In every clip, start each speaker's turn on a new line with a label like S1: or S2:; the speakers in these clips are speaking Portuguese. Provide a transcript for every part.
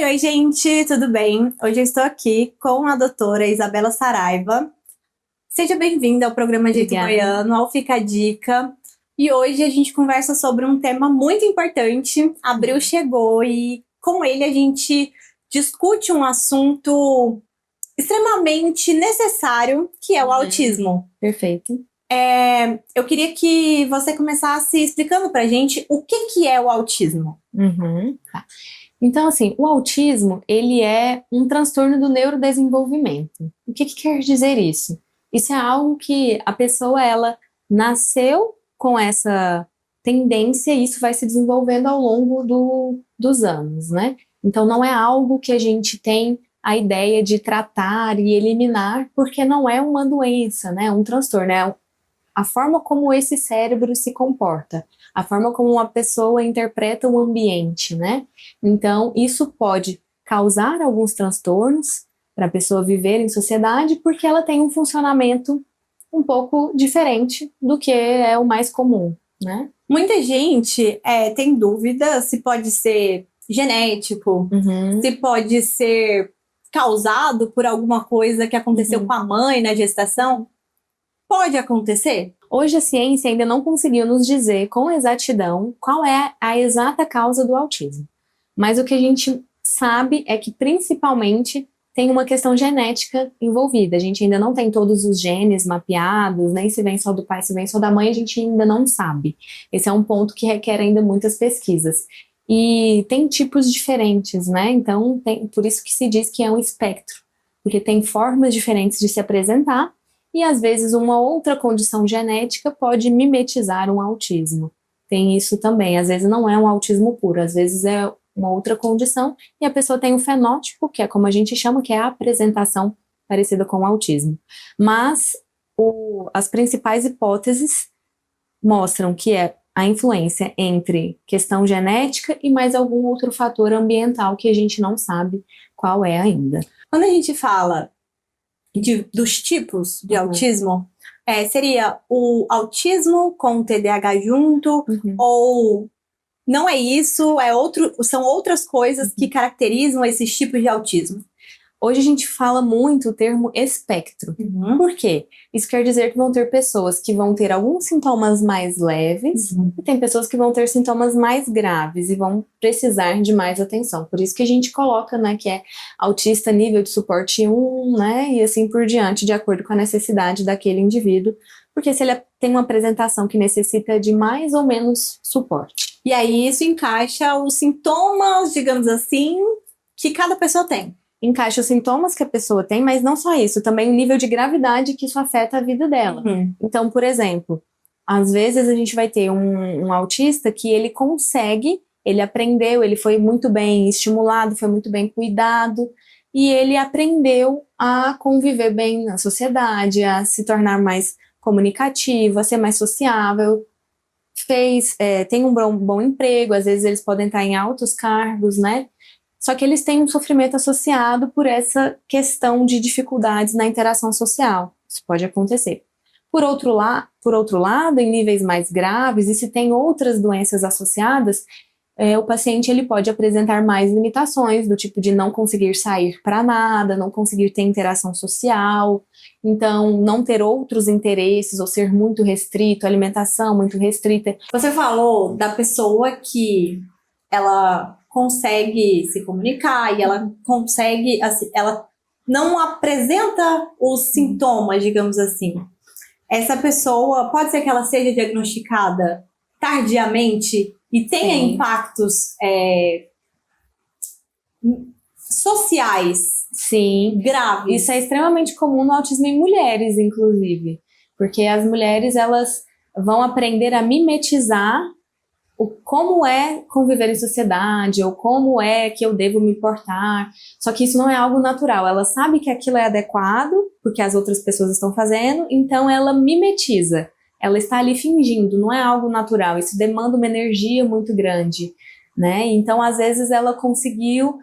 S1: Oi, gente, tudo bem? Hoje eu estou aqui com a doutora Isabela Saraiva. Seja bem-vinda ao programa Jeito
S2: Obrigada.
S1: Goiano, ao Fica a Dica. E hoje a gente conversa sobre um tema muito importante. Abril chegou e com ele a gente discute um assunto extremamente necessário, que é o autismo.
S2: Perfeito.
S1: Eu queria que você começasse explicando pra gente o que é o autismo.
S2: Tá. Então, assim, o autismo, ele é um transtorno do neurodesenvolvimento. O que quer dizer isso? Isso é algo que a pessoa, ela nasceu com essa tendência e isso vai se desenvolvendo ao longo dos anos, né? Então, não é algo que a gente tem a ideia de tratar e eliminar, porque não é uma doença, né? É um transtorno, é a forma como esse cérebro se comporta, a forma como uma pessoa interpreta o ambiente, né? Então, isso pode causar alguns transtornos para a pessoa viver em sociedade, porque ela tem um funcionamento um pouco diferente do que é o mais comum, né?
S1: Muita gente tem dúvida se pode ser genético, se pode ser causado por alguma coisa que aconteceu com a mãe na gestação. Pode acontecer?
S2: Hoje a ciência ainda não conseguiu nos dizer com exatidão qual é a exata causa do autismo. Mas o que a gente sabe é que principalmente tem uma questão genética envolvida. A gente ainda não tem todos os genes mapeados, nem se vem só do pai, se vem só da mãe, a gente ainda não sabe. Esse é um ponto que requer ainda muitas pesquisas. E tem tipos diferentes, né? Então, por isso que se diz que é um espectro, porque tem formas diferentes de se apresentar e às vezes uma outra condição genética pode mimetizar um autismo. Tem isso também, às vezes não é um autismo puro, às vezes é uma outra condição e a pessoa tem um fenótipo, que é como a gente chama, que é a apresentação parecida com o autismo. Mas as principais hipóteses mostram que é a influência entre questão genética e mais algum outro fator ambiental que a gente não sabe qual é ainda.
S1: Quando a gente fala dos tipos de autismo, seria o autismo com TDAH junto, ou não é isso, são outras coisas que caracterizam esses tipos de autismo?
S2: Hoje a gente fala muito o termo espectro. Por quê? Isso quer dizer que vão ter pessoas que vão ter alguns sintomas mais leves e tem pessoas que vão ter sintomas mais graves e vão precisar de mais atenção. Por isso que a gente coloca, né, que é autista nível de suporte 1, né, e assim por diante, de acordo com a necessidade daquele indivíduo, porque se ele tem uma apresentação que necessita de mais ou menos suporte.
S1: E aí isso encaixa os sintomas, digamos assim, que cada pessoa tem.
S2: Encaixa os sintomas que a pessoa tem, mas não só isso, também o nível de gravidade que isso afeta a vida dela. Então, por exemplo, às vezes a gente vai ter um autista que ele aprendeu, ele foi muito bem estimulado, foi muito bem cuidado, e ele aprendeu a conviver bem na sociedade, a se tornar mais comunicativo, a ser mais sociável, tem um bom emprego, às vezes eles podem estar em altos cargos, né? Só que eles têm um sofrimento associado por essa questão de dificuldades na interação social. Isso pode acontecer. Por outro lado, em níveis mais graves, e se tem outras doenças associadas, o paciente ele pode apresentar mais limitações, do tipo de não conseguir sair para nada, não conseguir ter interação social, então não ter outros interesses ou ser muito restrito, alimentação muito restrita.
S1: Você falou da pessoa que ela consegue se comunicar e ela consegue, assim, ela não apresenta os sintomas, digamos assim. Essa pessoa, pode ser que ela seja diagnosticada tardiamente e tenha impactos sociais graves.
S2: Isso é extremamente comum no autismo em mulheres, inclusive, porque as mulheres elas vão aprender a mimetizar como é conviver em sociedade, ou como é que eu devo me portar. Só que isso não é algo natural. Ela sabe que aquilo é adequado, porque as outras pessoas estão fazendo, então ela mimetiza. Ela está ali fingindo, não é algo natural. Isso demanda uma energia muito grande, né? Então, às vezes, ela conseguiu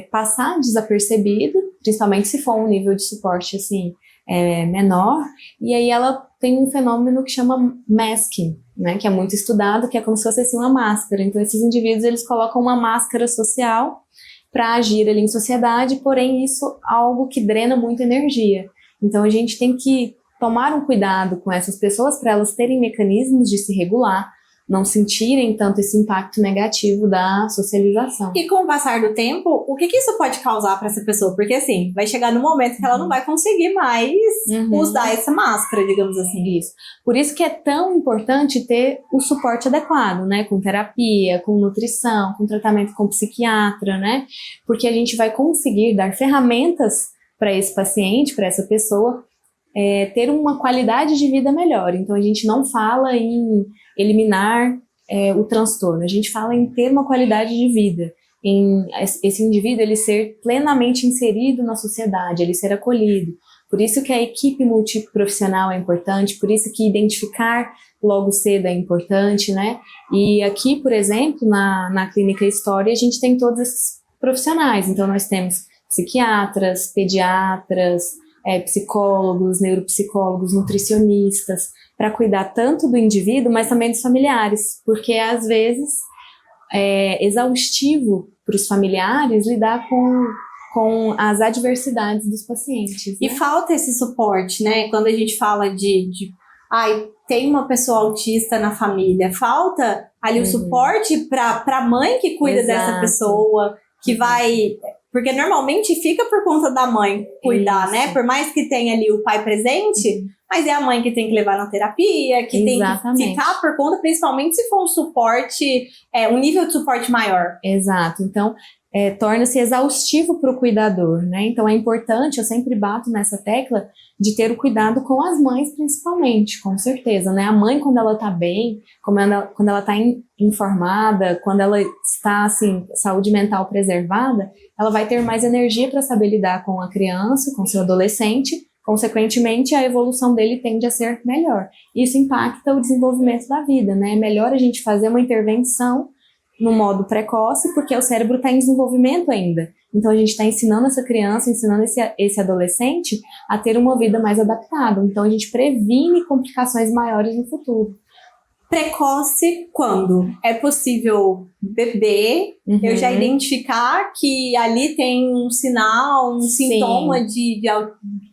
S2: passar desapercebido, principalmente se for um nível de suporte, assim, menor, e aí ela tem um fenômeno que chama masking, né, que é muito estudado, que é como se fosse assim, uma máscara. Então esses indivíduos eles colocam uma máscara social para agir ali em sociedade, porém isso é algo que drena muita energia. Então a gente tem que tomar um cuidado com essas pessoas para elas terem mecanismos de se regular, não sentirem tanto esse impacto negativo da socialização.
S1: E com o passar do tempo, o que isso pode causar para essa pessoa? Porque assim, vai chegar no momento que ela não vai conseguir mais usar essa máscara, digamos assim.
S2: Isso. Por isso que é tão importante ter o suporte adequado, né? Com terapia, com nutrição, com tratamento com psiquiatra, né? Porque a gente vai conseguir dar ferramentas para esse paciente, para essa pessoa, ter uma qualidade de vida melhor. Então a gente não fala em eliminar o transtorno, a gente fala em ter uma qualidade de vida, em esse indivíduo ele ser plenamente inserido na sociedade, ele ser acolhido. Por isso que a equipe multiprofissional é importante, por isso que identificar logo cedo é importante, né? E aqui, por exemplo, na Clínica História, a gente tem todos esses profissionais. Então nós temos psiquiatras, pediatras, psicólogos, neuropsicólogos, nutricionistas, para cuidar tanto do indivíduo, mas também dos familiares, porque às vezes é exaustivo para os familiares lidar com as adversidades dos pacientes. Né?
S1: E falta esse suporte, né? Quando a gente fala tem uma pessoa autista na família, falta ali o suporte para a mãe que cuida dessa pessoa, que vai... Porque normalmente fica por conta da mãe cuidar, né? Por mais que tenha ali o pai presente, mas é a mãe que tem que levar na terapia, que tem que ficar por conta, principalmente se for um suporte, um nível de suporte maior.
S2: Exato. Então, torna-se exaustivo para o cuidador, né? Então é importante, eu sempre bato nessa tecla de ter o cuidado com as mães principalmente, com certeza, né? A mãe, quando ela tá bem, quando ela tá informada, quando ela está, assim, saúde mental preservada, ela vai ter mais energia para saber lidar com a criança, com seu adolescente, consequentemente a evolução dele tende a ser melhor. Isso impacta o desenvolvimento da vida, né? É melhor a gente fazer uma intervenção no modo precoce, porque o cérebro está em desenvolvimento ainda. Então a gente está ensinando essa criança, ensinando esse adolescente a ter uma vida mais adaptada. Então a gente previne complicações maiores no futuro.
S1: Precoce quando? É possível beber, eu já identificar que ali tem um sinal, sintoma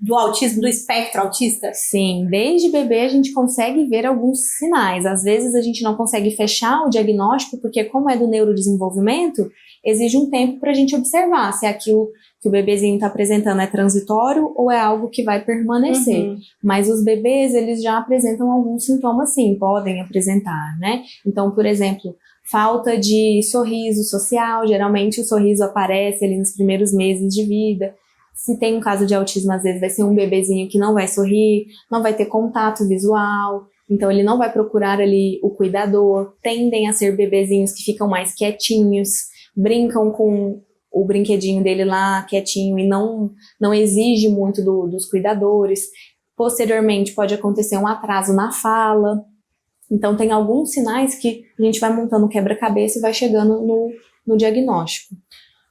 S1: do autismo, do espectro autista?
S2: Sim, desde bebê a gente consegue ver alguns sinais. Às vezes a gente não consegue fechar o diagnóstico, porque como é do neurodesenvolvimento, exige um tempo para a gente observar se aquilo que o bebezinho está apresentando é transitório ou é algo que vai permanecer. Mas os bebês, eles já apresentam alguns sintomas, sim, podem apresentar, né? Então, por exemplo, falta de sorriso social, geralmente o sorriso aparece ali nos primeiros meses de vida. Se tem um caso de autismo, às vezes vai ser um bebezinho que não vai sorrir, não vai ter contato visual, então ele não vai procurar ali o cuidador. Tendem a ser bebezinhos que ficam mais quietinhos, brincam com o brinquedinho dele lá quietinho e não exige muito dos cuidadores. Posteriormente pode acontecer um atraso na fala. Então tem alguns sinais que a gente vai montando quebra-cabeça e vai chegando no diagnóstico.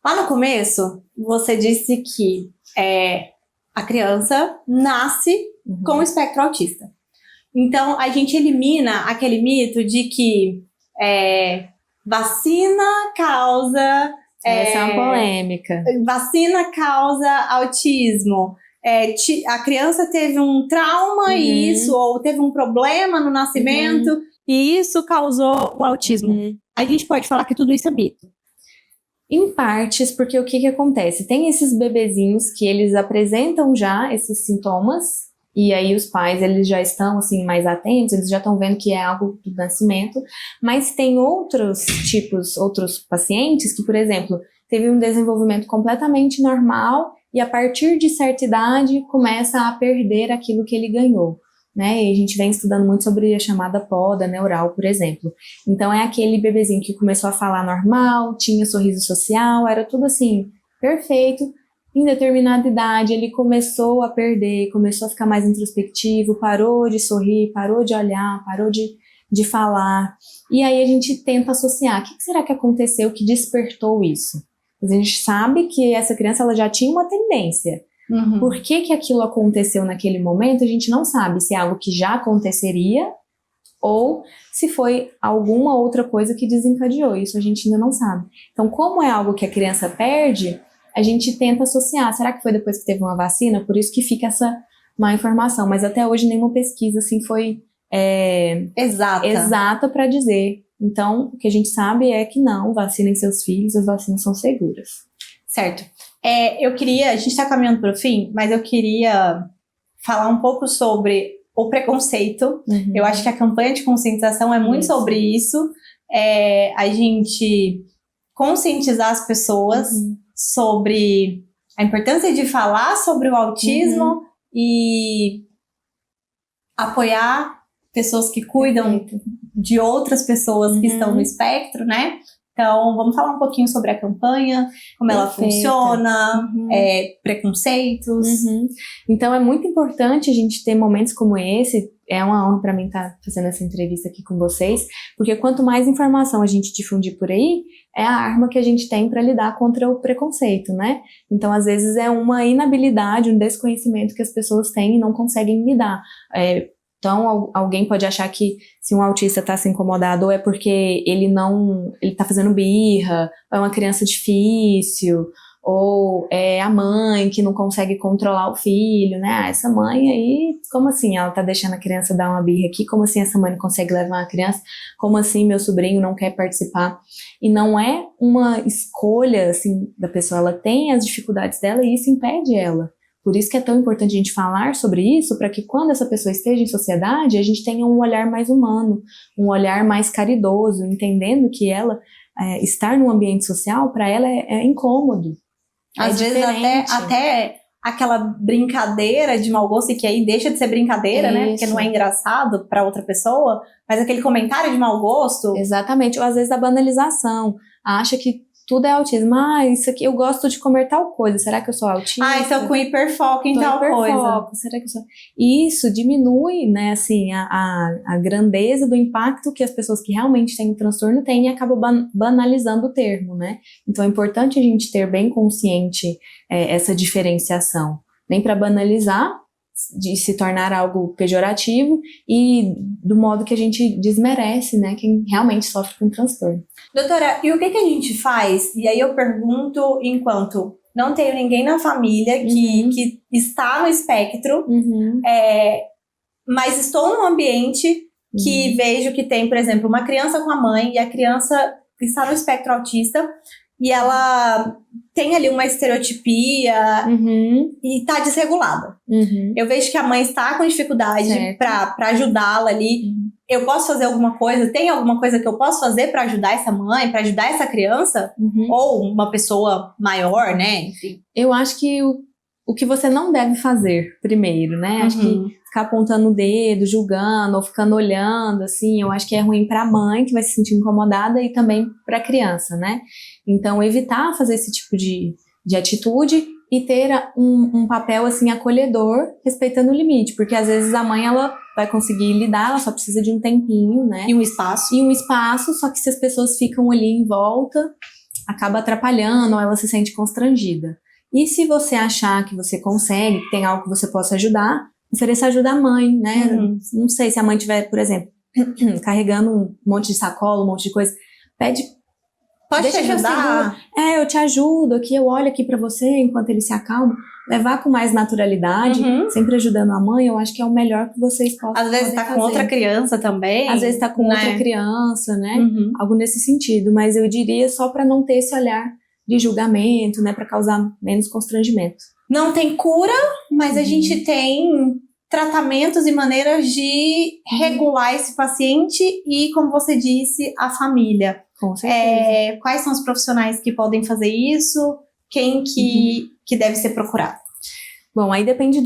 S1: Lá no começo, você disse que a criança nasce com o espectro autista. Então a gente elimina aquele mito de que vacina causa...
S2: Essa é uma polêmica.
S1: Vacina causa autismo. A criança teve um trauma ou teve um problema no nascimento e isso causou o autismo. A gente pode falar que tudo isso é mito.
S2: Em partes, porque o que acontece? Tem esses bebezinhos que eles apresentam já esses sintomas e aí os pais, eles já estão assim mais atentos, eles já estão vendo que é algo do nascimento, mas tem outros pacientes que, por exemplo, teve um desenvolvimento completamente normal e a partir de certa idade começa a perder aquilo que ele ganhou, né? E a gente vem estudando muito sobre a chamada poda neural, por exemplo. Então é aquele bebezinho que começou a falar normal, tinha sorriso social, era tudo assim, perfeito. Em determinada idade, ele começou a perder, começou a ficar mais introspectivo, parou de sorrir, parou de olhar, parou de falar. E aí a gente tenta associar. O que será que aconteceu que despertou isso? A gente sabe que essa criança ela já tinha uma tendência. Por que aquilo aconteceu naquele momento, a gente não sabe se é algo que já aconteceria ou se foi alguma outra coisa que desencadeou. Isso a gente ainda não sabe. Então, como é algo que a criança perde, a gente tenta associar. Será que foi depois que teve uma vacina? Por isso que fica essa má informação. Mas até hoje nenhuma pesquisa assim foi exata para dizer. Então, o que a gente sabe é que não, vacinem seus filhos, as vacinas são seguras.
S1: Certo. A gente está caminhando para o fim, mas eu queria falar um pouco sobre o preconceito.
S2: Uhum.
S1: Eu acho que a campanha de conscientização é muito sobre isso. A gente conscientizar as pessoas sobre a importância de falar sobre o autismo e apoiar pessoas que cuidam de outras pessoas que estão no espectro, né? Então, vamos falar um pouquinho sobre a campanha, como ela funciona, preconceitos.
S2: Então, é muito importante a gente ter momentos como esse. É uma honra para mim estar fazendo essa entrevista aqui com vocês, porque quanto mais informação a gente difundir por aí, é a arma que a gente tem para lidar contra o preconceito, né? Então, às vezes, é uma inabilidade, um desconhecimento que as pessoas têm e não conseguem lidar. Então, alguém pode achar que se um autista está se incomodado, ou é porque ele está fazendo birra, ou é uma criança difícil, ou é a mãe que não consegue controlar o filho, né? Essa mãe aí, como assim? Ela tá deixando a criança dar uma birra aqui? Como assim essa mãe não consegue levar a criança? Como assim meu sobrinho não quer participar? E não é uma escolha, assim, da pessoa. Ela tem as dificuldades dela e isso impede ela. Por isso que é tão importante a gente falar sobre isso, para que quando essa pessoa esteja em sociedade, a gente tenha um olhar mais humano, um olhar mais caridoso, entendendo que ela, estar num ambiente social, para ela é incômodo.
S1: Às vezes até aquela brincadeira de mau gosto, e que aí deixa de ser brincadeira, né? Porque não é engraçado para outra pessoa, mas aquele comentário de mau gosto.
S2: Exatamente, ou às vezes a banalização, acha que tudo é autismo. Isso aqui, eu gosto de comer tal coisa. Será que eu sou autista?
S1: Estou com hiperfoco em tal coisa.
S2: Será que eu sou... Isso diminui, né, assim, a grandeza do impacto que as pessoas que realmente têm o transtorno têm e acabam banalizando o termo, né? Então é importante a gente ter bem consciente essa diferenciação. Nem para banalizar, de se tornar algo pejorativo e do modo que a gente desmerece, né, quem realmente sofre com transtorno.
S1: Doutora, e o que a gente faz? E aí eu pergunto enquanto não tenho ninguém na família que está no espectro, mas estou num ambiente que vejo que tem, por exemplo, uma criança com a mãe e a criança está no espectro autista e ela tem ali uma estereotipia e está desregulada. Eu vejo que a mãe está com dificuldade para ajudá-la ali. Eu posso fazer alguma coisa? Tem alguma coisa que eu posso fazer para ajudar essa mãe, para ajudar essa criança? Ou uma pessoa maior, né? Enfim.
S2: Eu acho que o que você não deve fazer primeiro, né? Acho que ficar apontando o dedo, julgando ou ficando olhando, assim, eu acho que é ruim para a mãe, que vai se sentir incomodada, e também para a criança, né? Então, evitar fazer esse tipo de atitude e ter um papel, assim, acolhedor, respeitando o limite, porque às vezes a mãe, ela vai conseguir lidar, ela só precisa de um tempinho, né?
S1: E um espaço.
S2: Só que se as pessoas ficam ali em volta, acaba atrapalhando, ou ela se sente constrangida. E se você achar que você consegue, que tem algo que você possa ajudar, ofereça ajuda à mãe, né? Não sei, se a mãe tiver, por exemplo, carregando um monte de sacola, um monte de coisa, pede...
S1: Pode te ajudar?
S2: Eu te ajudo aqui, eu olho aqui pra você enquanto ele se acalma. Levar com mais naturalidade, sempre ajudando a mãe, eu acho que é o melhor que vocês possam fazer.
S1: Às vezes tá com outra criança também.
S2: Às vezes tá com outra criança, né? Algo nesse sentido, mas eu diria só pra não ter esse olhar de julgamento, né? Pra causar menos constrangimento.
S1: Não tem cura, mas a gente tem tratamentos e maneiras de regular esse paciente e, como você disse, a família.
S2: Com certeza.
S1: Quais são os profissionais que podem fazer isso? Quem que deve ser procurado?
S2: Bom, aí depende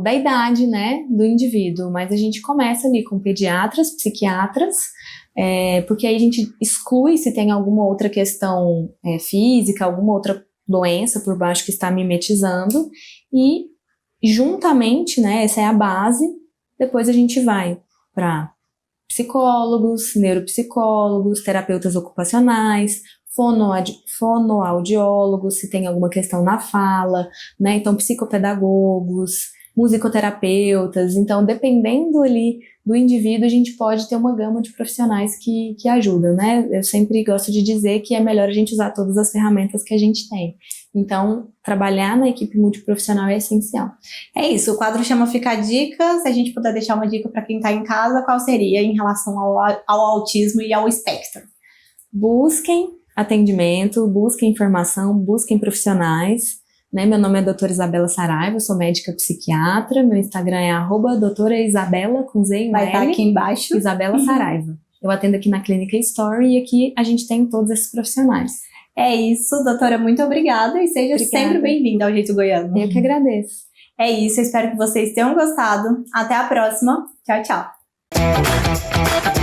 S2: da idade, né, do indivíduo, mas a gente começa ali com pediatras, psiquiatras, porque aí a gente exclui se tem alguma outra questão física, alguma outra doença por baixo que está mimetizando, e juntamente, né, essa é a base, depois a gente vai para psicólogos, neuropsicólogos, terapeutas ocupacionais, fonoaudiólogos, se tem alguma questão na fala, né, então psicopedagogos, musicoterapeutas. Então, dependendo ali do indivíduo, a gente pode ter uma gama de profissionais que ajudam, né? Eu sempre gosto de dizer que é melhor a gente usar todas as ferramentas que a gente tem. Então, trabalhar na equipe multiprofissional é essencial.
S1: É isso, o quadro chama Fica a Dica. Se a gente puder deixar uma dica para quem está em casa, qual seria em relação ao autismo e ao espectro?
S2: Busquem atendimento, busquem informação, busquem profissionais. Né? Meu nome é doutora Isabela Saraiva, eu sou médica psiquiatra, meu Instagram é @doutoraisabela, com Z e
S1: Vai estar aqui embaixo.
S2: Isabela Saraiva. Eu atendo aqui na Clínica Story e aqui a gente tem todos esses profissionais.
S1: É isso, doutora, muito obrigada e seja sempre bem-vinda ao Jeito Goiano.
S2: Eu que agradeço.
S1: É isso, eu espero que vocês tenham gostado. Até a próxima. Tchau, tchau.